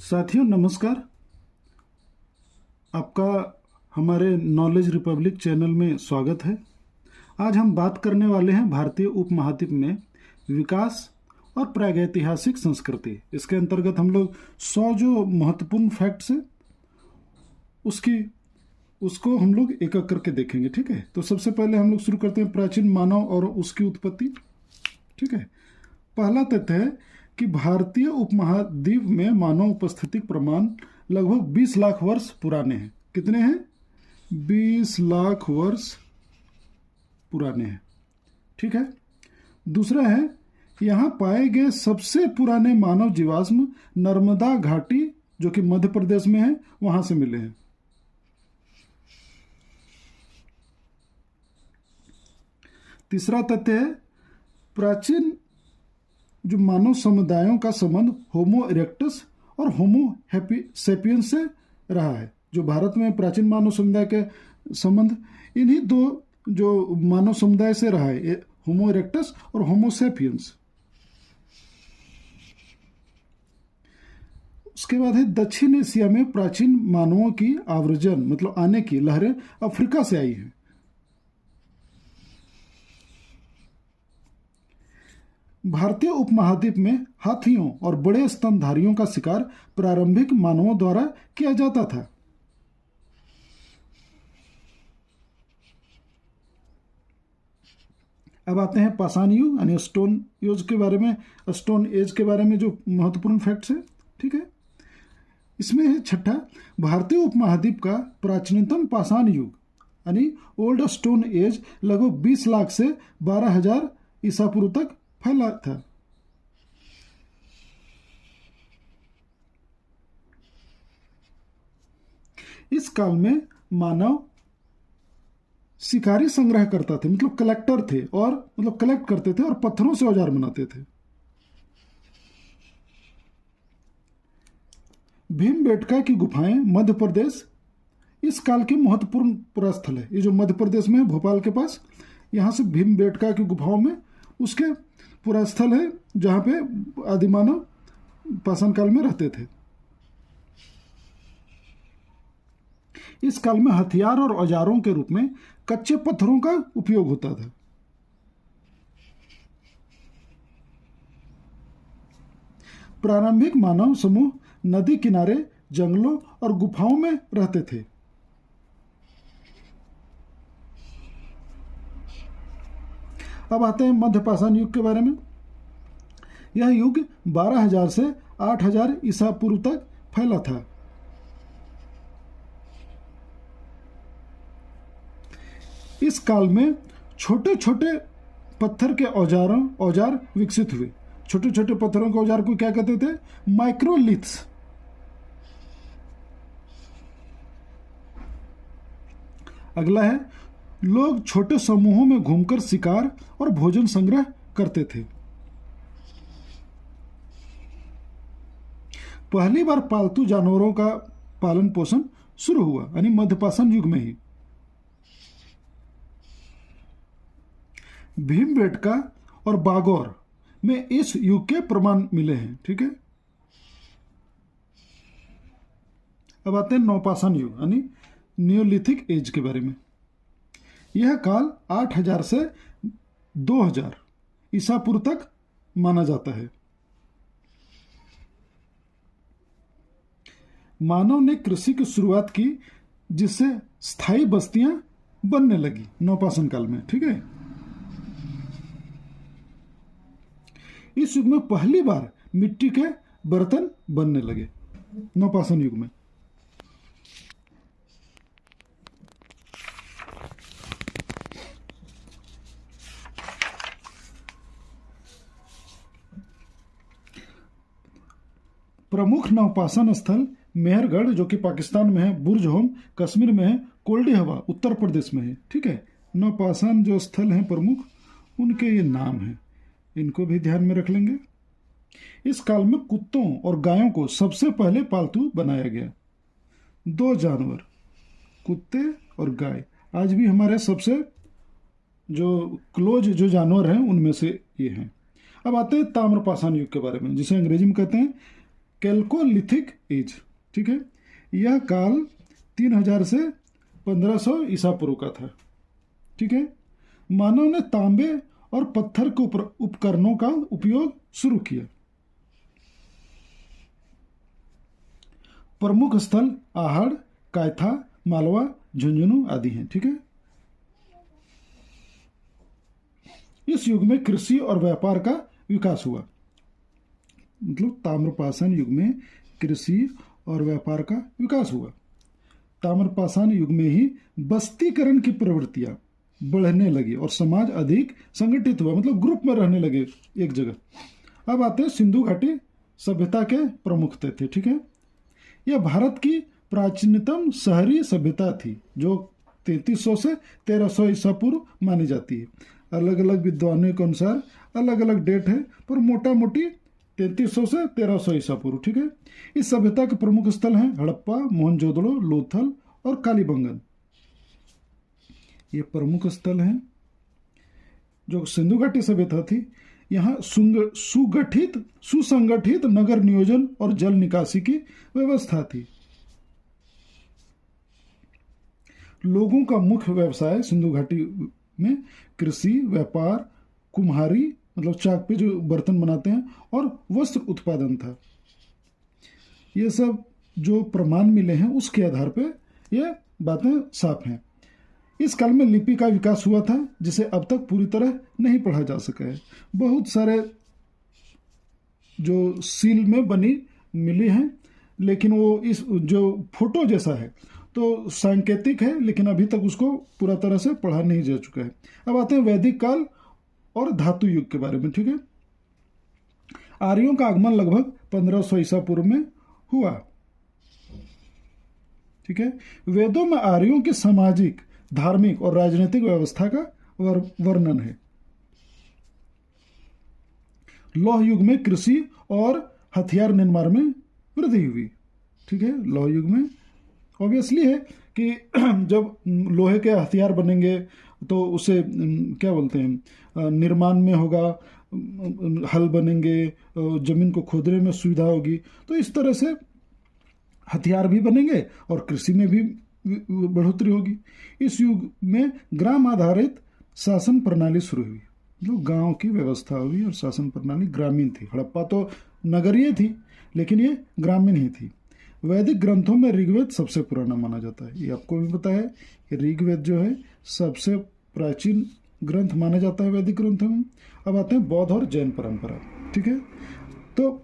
साथियों नमस्कार। आपका हमारे नॉलेज रिपब्लिक चैनल में स्वागत है। आज हम बात करने वाले हैं भारतीय उपमहाद्वीप में विकास और प्रागैतिहासिक संस्कृति। इसके अंतर्गत हम लोग 100 जो महत्वपूर्ण फैक्ट्स है उसको हम लोग एक एक करके देखेंगे। ठीक है, तो सबसे पहले हम लोग शुरू करते हैं प्राचीन मानव और उसकी उत्पत्ति। ठीक है, पहला तथ्य है कि भारतीय उपमहाद्वीप में मानव उपस्थिति प्रमाण लगभग 20 लाख वर्ष पुराने हैं। कितने हैं? 20 लाख वर्ष पुराने हैं। ठीक है, दूसरा है यहाँ पाए गए सबसे पुराने मानव जीवाश्म नर्मदा घाटी जो कि मध्य प्रदेश में है वहां से मिले हैं। तीसरा तथ्य है प्राचीन जो मानव समुदायों का संबंध होमो इरेक्टस और होमो सेपियंस से रहा है। जो भारत में प्राचीन मानव समुदाय के संबंध इन्हीं दो जो मानव समुदाय से रहा है, होमो इरेक्टस और होमो सेपियंस। उसके बाद है दक्षिण एशिया में प्राचीन मानवों की आवर्जन मतलब आने की लहरें अफ्रीका से आई हैं। भारतीय उपमहाद्वीप में हाथियों और बड़े स्तनधारियों का शिकार प्रारंभिक मानवों द्वारा किया जाता था। अब आते हैं पाषाण युग यानी स्टोन एज के बारे में जो महत्वपूर्ण फैक्ट्स है। ठीक है, इसमें है छठा, भारतीय उपमहाद्वीप का प्राचीनतम पाषाण युग यानी ओल्ड स्टोन एज लगभग 20 लाख से 12,000 ईसा पूर्व तक फैला था। इस काल में मानव शिकारी संग्रह करता थे मतलब कलेक्टर थे और मतलब कलेक्ट करते थे और पत्थरों से औजार बनाते थे। भीमबेटका की गुफाएं मध्य प्रदेश इस काल के महत्वपूर्ण पुरास्थल है। ये जो मध्य प्रदेश में है भोपाल के पास, यहां से भीमबेटका की गुफाओं में उसके पुरास्थल है जहां पे आदिमानव पाषाण काल में रहते थे। इस काल में हथियार और औजारों के रूप में कच्चे पत्थरों का उपयोग होता था। प्रारंभिक मानव समूह नदी किनारे, जंगलों और गुफाओं में रहते थे। अब आते हैं मध्य पाषाण युग के बारे में। यह युग 12,000 से 8,000 ईसा पूर्व तक फैला था। इस काल में छोटे छोटे पत्थर के औजार विकसित हुए। छोटे छोटे पत्थरों के औजार को क्या कहते थे? माइक्रोलिथ्स। अगला है लोग छोटे समूहों में घूमकर शिकार और भोजन संग्रह करते थे। पहली बार पालतू जानवरों का पालन पोषण शुरू हुआ यानी मध्यपाषाण युग में ही। भीमबेटका और बागौर में इस युग के प्रमाण मिले हैं। ठीक है, अब आते हैं नवपाषाण युग यानी नियोलिथिक एज के बारे में। यह काल 8,000 से 2,000 ईसा पूर्व तक माना जाता है। मानव ने कृषि की शुरुआत की जिससे स्थायी बस्तियां बनने लगी नवपाषाण काल में। ठीक है, इस युग में पहली बार मिट्टी के बर्तन बनने लगे नवपाषाण युग में। प्रमुख नवपाषाण स्थल मेहरगढ़ जो कि पाकिस्तान में है, बुर्ज होम कश्मीर में है, कोल्डी हवा उत्तर प्रदेश में है। ठीक है, नवपाषाण जो स्थल हैं प्रमुख उनके ये नाम हैं, इनको भी ध्यान में रख लेंगे। इस काल में कुत्तों और गायों को सबसे पहले पालतू बनाया गया। 2 जानवर कुत्ते और गाय आज भी हमारे सबसे जो क्लोज जो जानवर हैं उनमें से ये हैं। अब आते हैं ताम्रपाषाण युग के बारे में जिसे अंग्रेजी में कहते हैं कैल्कोलिथिक एज, ठीक है। यह काल 3000 से 1500 ईसा पूर्व का था, ठीक है। मानव ने तांबे और पत्थर के उपकरणों का उपयोग शुरू किया। प्रमुख स्थल आहड़, कायथा, मालवा, झुंझुनू आदि हैं, ठीक है। इस युग में कृषि और व्यापार का विकास हुआ, मतलब ताम्रपाषाण युग में कृषि और व्यापार का विकास हुआ। ताम्रपाषाण युग में ही बस्तीकरण की प्रवृत्तियां बढ़ने लगी और समाज अधिक संगठित हुआ, मतलब ग्रुप में रहने लगे एक जगह। अब आते हैं सिंधु घाटी सभ्यता के प्रमुख थे, ठीक है। यह भारत की प्राचीनतम शहरी सभ्यता थी जो 3300 से 1300 ईसा पूर्व मानी जाती है। अलग अलग विद्वानों के अनुसार अलग अलग डेट है, पर मोटा मोटी 3300 से 1300 ईसा पूर्व, ठीक है। इस सभ्यता के प्रमुख स्थल हैं हड़प्पा, मोहनजोदड़ो, लोथल और कालीबंगन। ये प्रमुख स्थल हैं। जो सिंधु घाटी सभ्यता थी, यहाँ सुसंगठित नगर नियोजन और जल निकासी की व्यवस्था थी। लोगों का मुख्य व्यवसाय सिंधु घाटी में कृषि, व्यापार, कुम्हारी मतलब चाक पे जो बर्तन बनाते हैं, और वस्त्र उत्पादन था। ये सब जो प्रमाण मिले हैं उसके आधार पे ये बातें साफ हैं। इस काल में लिपि का विकास हुआ था जिसे अब तक पूरी तरह नहीं पढ़ा जा सका है। बहुत सारे जो सील में बनी मिली हैं, लेकिन वो इस जो फोटो जैसा है तो सांकेतिक है, लेकिन अभी तक उसको पूरा तरह से पढ़ा नहीं जा चुका है। अब आते हैं वैदिक काल और धातु युग के बारे में, ठीक है। आर्यों का आगमन लगभग 1500 ईसा पूर्व में हुआ, ठीक है। वेदों में आर्यों की सामाजिक, धार्मिक और राजनीतिक व्यवस्था का वर्णन है। लौह युग में कृषि और हथियार निर्माण में वृद्धि हुई, ठीक है। लौह युग में ऑब्वियसली है कि जब लोहे के हथियार बनेंगे तो उसे क्या बोलते हैं, निर्माण में होगा, हल बनेंगे, जमीन को खोदने में सुविधा होगी, तो इस तरह से हथियार भी बनेंगे और कृषि में भी बढ़ोतरी होगी। इस युग में ग्राम आधारित शासन प्रणाली शुरू हुई, जो गांव की व्यवस्था हुई और शासन प्रणाली ग्रामीण थी। हड़प्पा तो नगरीय थी, लेकिन ये ग्रामीण ही थी। वैदिक ग्रंथों में ऋग्वेद सबसे पुराना माना जाता है। ये आपको भी पता है कि ऋग्वेद जो है सबसे प्राचीन ग्रंथ माना जाता है वैदिक ग्रंथों में। अब आते हैं बौद्ध और जैन परंपरा, ठीक है। तो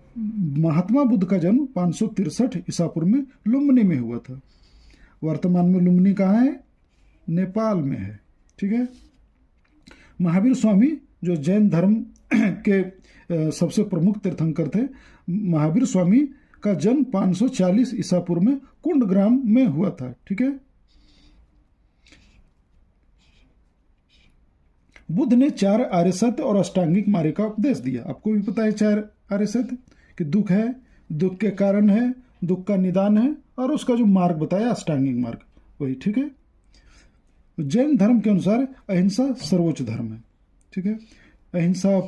महात्मा बुद्ध का जन्म 563 ईसा पूर्व में लुम्बिनी में हुआ था। वर्तमान में लुम्बिनी कहाँ है? नेपाल में है, ठीक है। महावीर स्वामी जो जैन धर्म के सबसे प्रमुख तीर्थंकर थे, महावीर स्वामी का जन्म 540 ईसा पूर्व में कुंडग्राम में हुआ था, ठीक है। बुद्ध ने 4 आर्य सत्य और अष्टांगिक मार्ग का उपदेश दिया। आपको भी पता है 4 आर्य सत्य कि दुख है, दुख के कारण है, दुख का निदान है, और उसका जो मार्ग बताया अष्टांगिक मार्ग, वही, ठीक है। जैन धर्म के अनुसार अहिंसा सर्वोच्च धर्म है, ठीक है। अहिंसा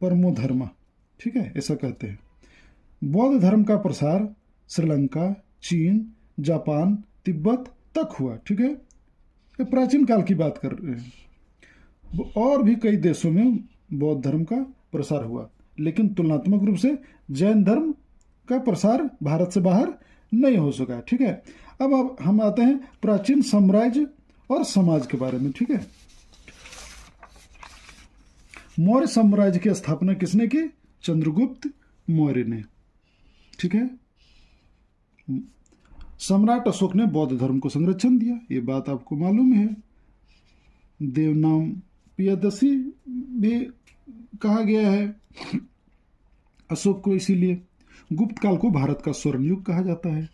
परमो धर्म, ठीक है, ऐसा कहते हैं। बौद्ध धर्म का प्रसार श्रीलंका, चीन, जापान, तिब्बत तक हुआ, ठीक है। ये प्राचीन काल की बात कर रहे हैं। और भी कई देशों में बौद्ध धर्म का प्रसार हुआ, लेकिन तुलनात्मक रूप से जैन धर्म का प्रसार भारत से बाहर नहीं हो सका, ठीक है। अब हम आते हैं प्राचीन साम्राज्य और समाज के बारे में, ठीक है। मौर्य साम्राज्य की स्थापना किसने की? चंद्रगुप्त मौर्य ने, ठीक है। सम्राट अशोक ने बौद्ध धर्म को संरक्षण दिया, ये बात आपको मालूम है। देवनाम पियदसी भी कहा गया है अशोक को, इसीलिए गुप्त काल को भारत का स्वर्ण युग कहा जाता है,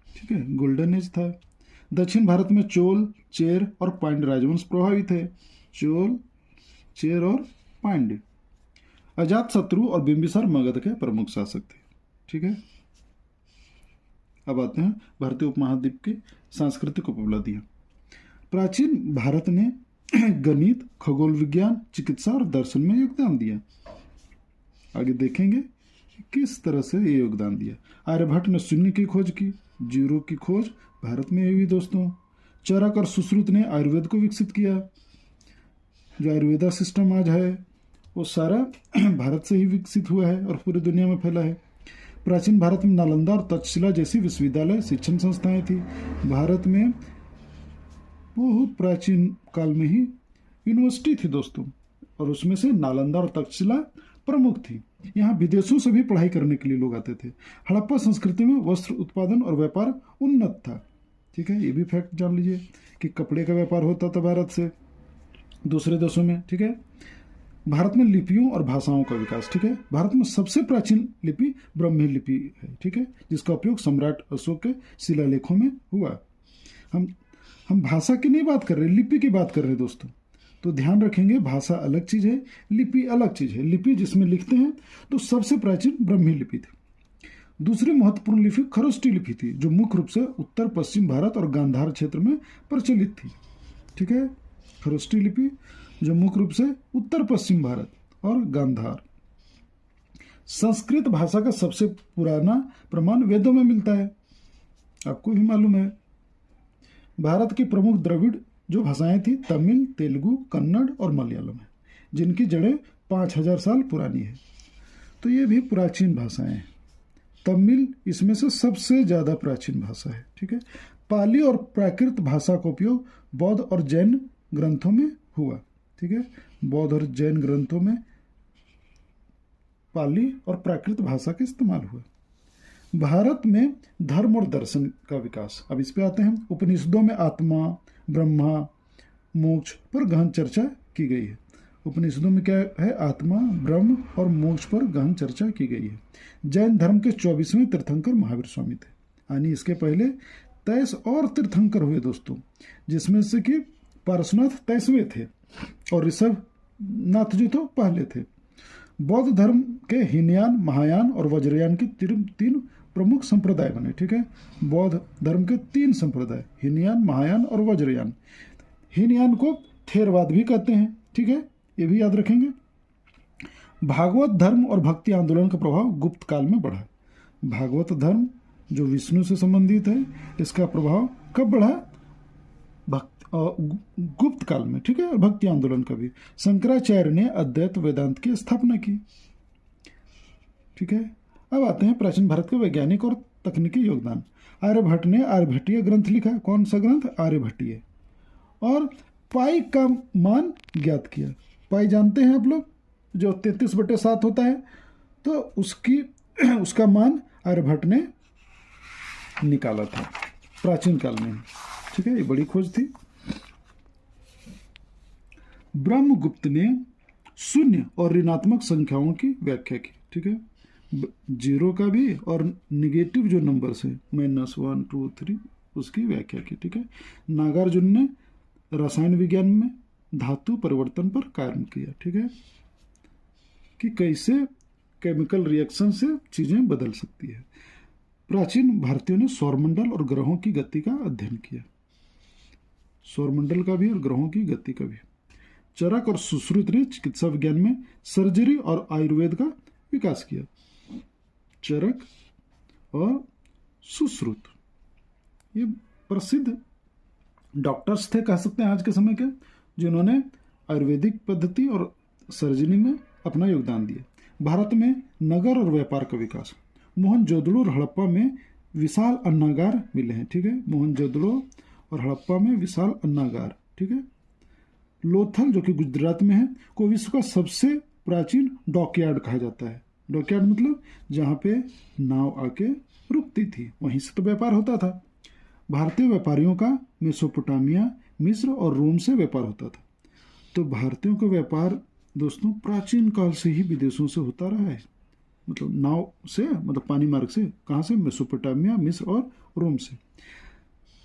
ठीक है, गोल्डन एज था। दक्षिण भारत में चोल, चेर और पांड्य राजवंश प्रभावित है। चोल, चेर और पांड्य। अजात शत्रु और बिंबिसार मगध के प्रमुख शासक थे, ठीक है। अब आते हैं भारतीय उपमहाद्वीप की सांस्कृतिक उपलब्धियां। प्राचीन भारत ने गणित, खगोल विज्ञान, चिकित्सा और दर्शन में योगदान दिया। आगे देखेंगे किस तरह से ये योगदान दिया। आर्यभट्ट ने शून्य की खोज की, जीरो की खोज भारत में हुई दोस्तों। चरक और सुश्रुत ने आयुर्वेद को विकसित किया। जो आयुर्वेदा सिस्टम आज है वो सारा भारत से ही विकसित हुआ है और पूरी दुनिया में फैला है। प्राचीन भारत में नालंदा और तक्षशिला जैसी विश्वविद्यालय शिक्षण संस्थाएं थी। भारत में बहुत प्राचीन काल में ही यूनिवर्सिटी थी दोस्तों, और उसमें से नालंदा और तक्षशिला प्रमुख थी। यहाँ विदेशों से भी पढ़ाई करने के लिए लोग आते थे। हड़प्पा संस्कृति में वस्त्र उत्पादन और व्यापार उन्नत था। ठीक है, ये भी फैक्ट जान लीजिए कि कपड़े का व्यापार होता था भारत से दूसरे देशों में। ठीक है, भारत में लिपियों और भाषाओं का विकास। ठीक है, भारत में सबसे प्राचीन लिपि ब्राह्मी लिपि है। ठीक है, जिसका उपयोग सम्राट अशोक के शिलालेखों में हुआ। हम भाषा की नहीं बात कर रहे, लिपि की बात कर रहे हैं दोस्तों। तो ध्यान रखेंगे, भाषा अलग चीज है, लिपि अलग चीज है। लिपि जिसमें लिखते हैं तो सबसे प्राचीन ब्राह्मी लिपि थी। दूसरी महत्वपूर्ण लिपि खरोष्टी लिपि थी, जो मुख्य रूप से उत्तर पश्चिम भारत और गांधार क्षेत्र में प्रचलित थी। ठीक है, खरोष्टी लिपि जो मुख्य रूप से उत्तर पश्चिम भारत और गांधार। संस्कृत भाषा का सबसे पुराना प्रमाण वेदों में मिलता है, आपको भी मालूम है। भारत की प्रमुख द्रविड़ जो भाषाएं थी तमिल, तेलुगु, कन्नड़ और मलयालम है, जिनकी जड़ें 5000 साल पुरानी है। तो ये भी प्राचीन भाषाएं हैं। तमिल इसमें से सबसे ज़्यादा प्राचीन भाषा है। ठीक है, पाली और प्राकृत भाषा का उपयोग बौद्ध और जैन ग्रंथों में हुआ। ठीक है, बौद्ध और जैन ग्रंथों में पाली और प्राकृत भाषा का इस्तेमाल हुआ। भारत में धर्म और दर्शन का विकास, अब इस पे आते हैं। उपनिषदों में आत्मा, ब्रह्मा, मोक्ष पर गहन चर्चा की गई है। उपनिषदों में क्या है? आत्मा, ब्रह्म और मोक्ष पर गहन चर्चा की गई है। जैन धर्म के 24वें तीर्थंकर महावीर स्वामी थे, यानी इसके पहले 23 और तीर्थंकर हुए दोस्तों, जिसमें से कि पारसनाथ 23वें थे और ऋषभ नाथ जी तो पहले थे। बौद्ध धर्म के हीनयान, महायान और वज्रयान के तीन प्रमुख संप्रदाय बने। ठीक है, बौद्ध धर्म के 3 संप्रदाय, हीनयान, महायान और वज्रयान। हीनयान को थेरवाद भी कहते हैं। ठीक है, ये भी याद रखेंगे। भागवत धर्म और भक्ति आंदोलन का प्रभाव गुप्त काल में बढ़ा। भागवत धर्म जो विष्णु से संबंधित है, इसका प्रभाव कब बढ़ा? गुप्त काल में। ठीक है, और भक्ति आंदोलन का भी। शंकराचार्य ने अद्वैत वेदांत की स्थापना की। ठीक है, अब आते हैं प्राचीन भारत के वैज्ञानिक और तकनीकी योगदान। आर्यभट्ट ने आर्यभट्टीय ग्रंथ लिखा। कौन सा ग्रंथ? आर्यभट्टीय। और पाई का मान ज्ञात किया। पाई जानते हैं आप लोग, जो 33/7 होता है, तो उसका मान आर्यभट्ट ने निकाला था प्राचीन काल में। ठीक है, ये बड़ी खोज थी। ब्रह्मगुप्त ने शून्य और ऋणात्मक संख्याओं की व्याख्या की। ठीक है, जीरो का भी और निगेटिव जो नंबर्स है -1, 2, 3, उसकी व्याख्या की। ठीक है, नागार्जुन ने रसायन विज्ञान में धातु परिवर्तन पर कार्य किया। ठीक है, कि कैसे केमिकल रिएक्शन से चीजें बदल सकती है। प्राचीन भारतीयों ने सौरमंडल और ग्रहों की गति का अध्ययन किया। सौरमंडल का भी और ग्रहों की गति का भी। चरक और सुश्रुत ने चिकित्सा विज्ञान में सर्जरी और आयुर्वेद का विकास किया। चरक और सुश्रुत ये प्रसिद्ध डॉक्टर्स थे, कह सकते हैं आज के समय के, जिन्होंने आयुर्वेदिक पद्धति और सर्जरी में अपना योगदान दिया। भारत में नगर और व्यापार का विकास। मोहनजोदड़ो और हड़प्पा में विशाल अन्नागार मिले हैं। ठीक है, मोहनजोदड़ो और हड़प्पा में विशाल अन्नागार। ठीक है, लोथल जो कि गुजरात में है, को विश्व का सबसे प्राचीन डॉकयार्ड कहा जाता है। डॉकयार्ड मतलब जहाँ पे नाव आके रुकती थी, वहीं से तो व्यापार होता था। भारतीय व्यापारियों का मेसोपोटामिया, मिस्र और रोम से व्यापार होता था। तो भारतीयों का व्यापार दोस्तों प्राचीन काल से ही विदेशों से होता रहा है, मतलब नाव से, मतलब पानी मार्ग से। कहाँ से? मेसोपोटामिया, मिस्र और रोम से।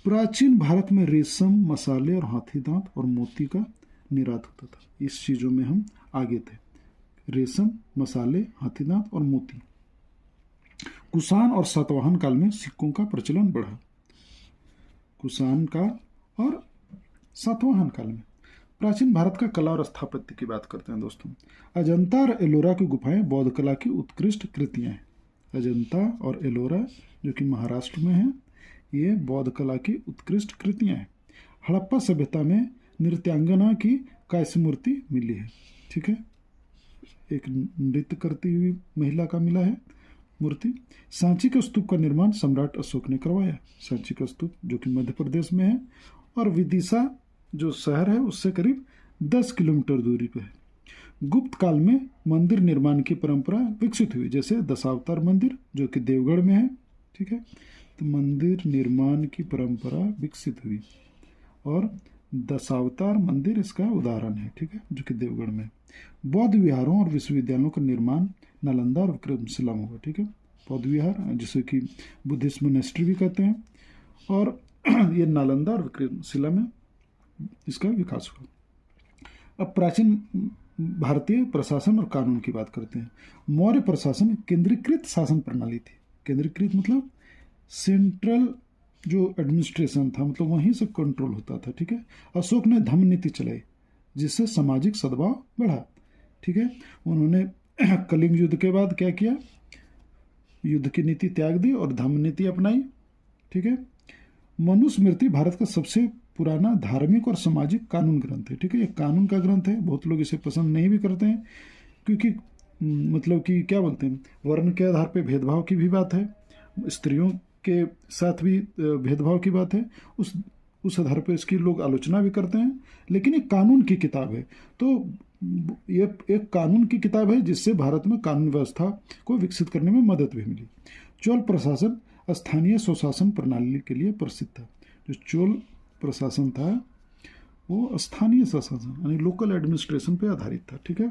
प्राचीन भारत में रेशम, मसाले और हाथी दांत और मोती का निर्यात होता था। इस चीज़ों में हम आगे थे। रेशम, मसाले, हाथी दांत और मोती। कुषाण और सातवाहन काल में सिक्कों का प्रचलन बढ़ा। कुषाण काल और सातवाहन काल में प्राचीन भारत का कला और स्थापत्य की बात करते हैं दोस्तों। अजंता और एलोरा की गुफाएं बौद्ध कला की उत्कृष्ट कृतियां हैं। अजंता और एलोरा जो कि महाराष्ट्र में है, ये बौद्ध कला की उत्कृष्ट कृतियां हैं। हड़प्पा सभ्यता में नृत्यांगना की कांस्य मूर्ति मिली है, ठीक है, एक नृत्य करती हुई महिला का मिला है मूर्ति। सांची के स्तूप का निर्माण सम्राट अशोक ने करवाया। सांची का स्तूप जो कि मध्य प्रदेश में है और विदिशा जो शहर है उससे करीब 10 किलोमीटर दूरी पर है। गुप्त काल में मंदिर निर्माण की परंपरा विकसित हुई, जैसे दशावतार मंदिर जो कि देवगढ़ में है, ठीक है। तो मंदिर निर्माण की परंपरा विकसित हुई और दशावतार मंदिर इसका उदाहरण है, ठीक है, जो कि देवगढ़ में। बौद्ध विहारों और विश्वविद्यालयों का निर्माण नालंदा और विक्रमशिला में हुआ, ठीक है। बौद्ध विहार जिसे कि बुद्धिस्ट मोनेस्ट्री भी कहते हैं, और ये नालंदा और विक्रमशिला में इसका विकास हुआ। अब प्राचीन भारतीय प्रशासन और कानून की बात करते हैं। मौर्य प्रशासन केंद्रीकृत शासन प्रणाली थी। केंद्रीकृत मतलब सेंट्रल जो एडमिनिस्ट्रेशन था, मतलब वहीं से कंट्रोल होता था, ठीक है। अशोक ने धम्म नीति चलाई जिससे सामाजिक सद्भाव बढ़ा, ठीक है। उन्होंने कलिंग युद्ध के बाद क्या किया, युद्ध की नीति त्याग दी और धम्म नीति अपनाई, ठीक है। मनुस्मृति भारत का सबसे पुराना धार्मिक और सामाजिक कानून ग्रंथ है, ठीक है। ये कानून का ग्रंथ है। बहुत लोग इसे पसंद नहीं भी करते हैं क्योंकि मतलब कि क्या बोलते हैं, वर्ण के आधार पे भेदभाव की भी बात है, स्त्रियों के साथ भी भेदभाव की बात है, उस आधार पे इसकी लोग आलोचना भी करते हैं। लेकिन एक कानून की किताब है, तो ये एक कानून की किताब है जिससे भारत में कानून व्यवस्था को विकसित करने में मदद भी मिली। चोल प्रशासन स्थानीय स्वशासन प्रणाली के लिए प्रसिद्ध था। जो चोल प्रशासन था वो स्थानीय स्वशासन यानी लोकल एडमिनिस्ट्रेशन पे आधारित था, ठीक है।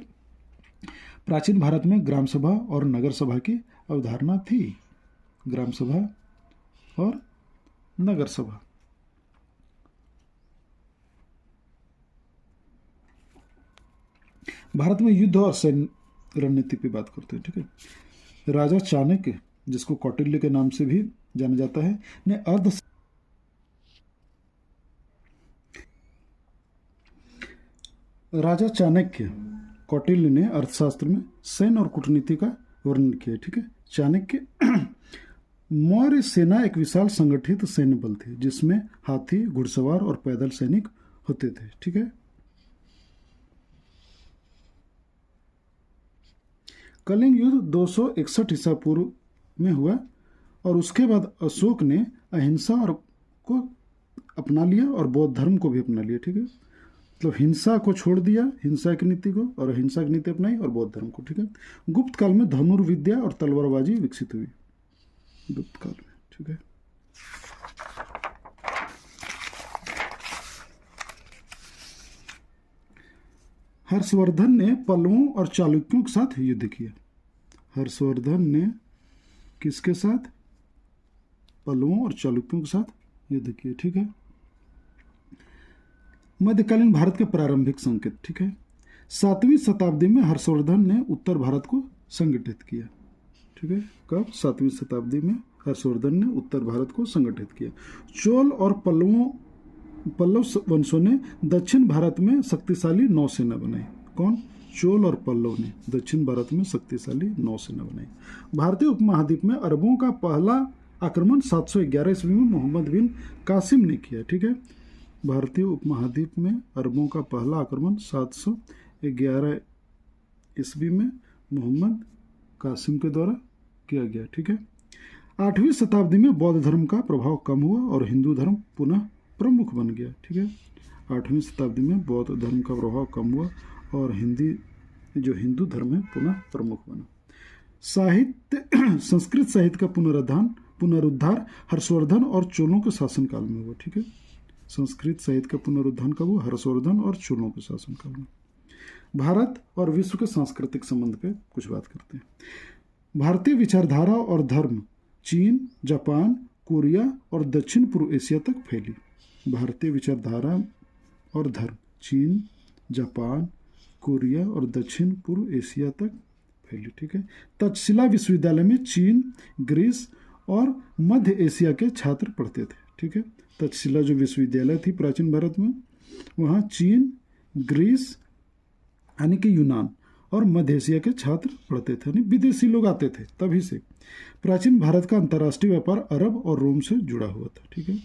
प्राचीन भारत में ग्राम सभा और नगर सभा की अवधारणा थी। ग्राम सभा और नगर सभा। भारत में युद्ध और सैन्य रणनीति पे बात करते हैं, ठीक है। राजा चाणक्य जिसको कौटिल्य के नाम से भी जाना जाता है ने राजा चाणक्य कौटिल्य ने अर्थशास्त्र में सैन्य और कूटनीति का वर्णन किया, ठीक है। चाणक्य मौर्य सेना एक विशाल संगठित सैन्य बल थी जिसमें हाथी, घुड़सवार और पैदल सैनिक होते थे, ठीक है। कलिंग युद्ध 261 ईसा पूर्व में हुआ और उसके बाद अशोक ने अहिंसा और को अपना लिया और बौद्ध धर्म को भी अपना लिया, ठीक है। मतलब हिंसा को छोड़ दिया, हिंसा की नीति को, और अहिंसा की नीति अपनाई और बौद्ध धर्म को, ठीक है। गुप्त काल में धनुर्विद्या और तलवारबाजी विकसित हुई, गुप्त काल में, ठीक है। हर्षवर्धन ने पल्लवों और चालुक्यों के साथ युद्ध किया। हर्षवर्धन ने किसके साथ? पल्लवों और चालुक्यों के साथ युद्ध किया, ठीक है। मध्यकालीन भारत के प्रारंभिक संकेत, ठीक है। 7वीं शताब्दी में हर्षवर्धन ने उत्तर भारत को संगठित किया, ठीक है। कब? 7वीं शताब्दी में हर्षवर्धन ने उत्तर भारत को संगठित किया। चोल और पल्लव वंशों ने दक्षिण भारत में शक्तिशाली नौसेना बनाई। कौन? चोल और पल्लव ने दक्षिण भारत में शक्तिशाली नौसेना बनाई। भारतीय उपमहाद्वीप में अरबों का पहला आक्रमण 711 ईस्वी में मोहम्मद बिन कासिम ने किया, ठीक है। भारतीय उपमहाद्वीप में अरबों का पहला आक्रमण 711 ईस्वी में मोहम्मद कासिम के द्वारा किया गया, ठीक है। 8वीं शताब्दी में बौद्ध धर्म का प्रभाव कम हुआ और हिंदू धर्म पुनः प्रमुख बन गया, ठीक है। 8वीं शताब्दी में बौद्ध धर्म का प्रभाव कम हुआ और हिंदू धर्म है पुनः प्रमुख बना। साहित्य संस्कृत साहित्य का पुनरुद्धार हर्षवर्धन और चोलों के शासनकाल में हुआ, ठीक है। संस्कृत साहित्य का पुनरुद्धार कब हुआ? हर्षवर्धन और चोलों के शासनकाल में। भारत और विश्व के सांस्कृतिक संबंध पे कुछ बात करते हैं। भारतीय विचारधारा और धर्म चीन, जापान, कोरिया और दक्षिण पूर्व एशिया तक फैली। भारतीय विचारधारा और धर्म चीन, जापान, कोरिया और दक्षिण पूर्व एशिया तक फैली, ठीक है। तक्षशिला विश्वविद्यालय में चीन, ग्रीस और मध्य एशिया के छात्र पढ़ते थे, ठीक है। तक्षशिला जो विश्वविद्यालय थी प्राचीन भारत में, वहाँ चीन, ग्रीस यानी कि यूनान और मध्य एशिया के छात्र पढ़ते थे, यानी विदेशी लोग आते थे तभी से। प्राचीन भारत का अंतर्राष्ट्रीय व्यापार अरब और रोम से जुड़ा हुआ था, ठीक है।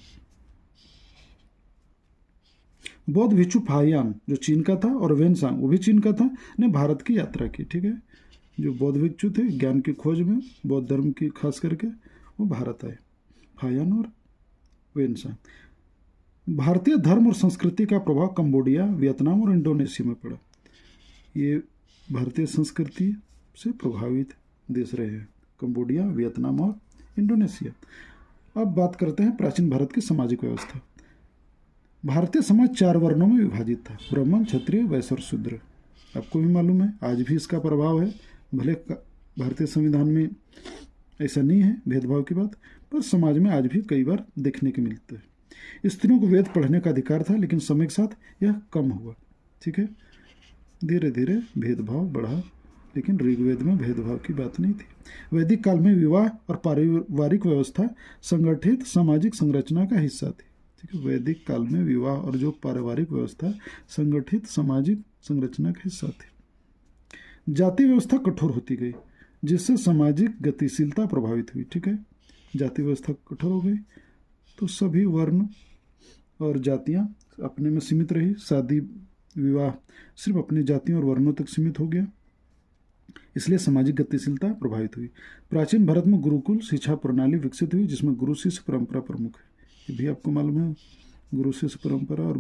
बौद्ध भिक्षु फाहियान जो चीन का था और वेनसांग वो भी चीन का था, ने भारत की यात्रा की, ठीक है। जो बौद्ध भिक्षु थे ज्ञान की खोज में बौद्ध धर्म की खास करके, वो भारत आए, फाहियान और वेनसांग। भारतीय धर्म और संस्कृति का प्रभाव कंबोडिया, वियतनाम और इंडोनेशिया में पड़ा। ये भारतीय संस्कृति से प्रभावित देश रहे हैं, कंबोडिया, वियतनाम और इंडोनेशिया। अब बात करते हैं प्राचीन भारत की सामाजिक व्यवस्था। भारतीय समाज 4 वर्णों में विभाजित था, ब्राह्मण, क्षत्रिय, वैश्य और शूद्र। आपको भी मालूम है आज भी इसका प्रभाव है, भले भारतीय संविधान में ऐसा नहीं है भेदभाव की बात, पर समाज में आज भी कई बार देखने को मिलता है। स्त्रियों को वेद पढ़ने का अधिकार था, लेकिन समय के साथ यह कम हुआ, ठीक है। धीरे धीरे भेदभाव बढ़ा, लेकिन ऋग्वेद में भेदभाव की बात नहीं थी। वैदिक काल में विवाह और पारिवारिक व्यवस्था संगठित सामाजिक संरचना का हिस्सा थी, ठीक है। वैदिक काल में विवाह और जो पारिवारिक व्यवस्था संगठित सामाजिक संरचना का हिस्सा थी। जाति व्यवस्था कठोर होती गई, जिससे सामाजिक गतिशीलता प्रभावित हुई, ठीक है। जाति व्यवस्था कठोर हो गई तो सभी वर्ण और जातियां अपने में सीमित रही, शादी विवाह सिर्फ अपनी जातियों और वर्णों तक सीमित हो गया, इसलिए सामाजिक गतिशीलता प्रभावित हुई। प्राचीन भारत में गुरुकुल शिक्षा प्रणाली विकसित हुई, जिसमें गुरु शिष्य परंपरा प्रमुख है। ये भी आपको मालूम है, गुरु शिष्य परंपरा और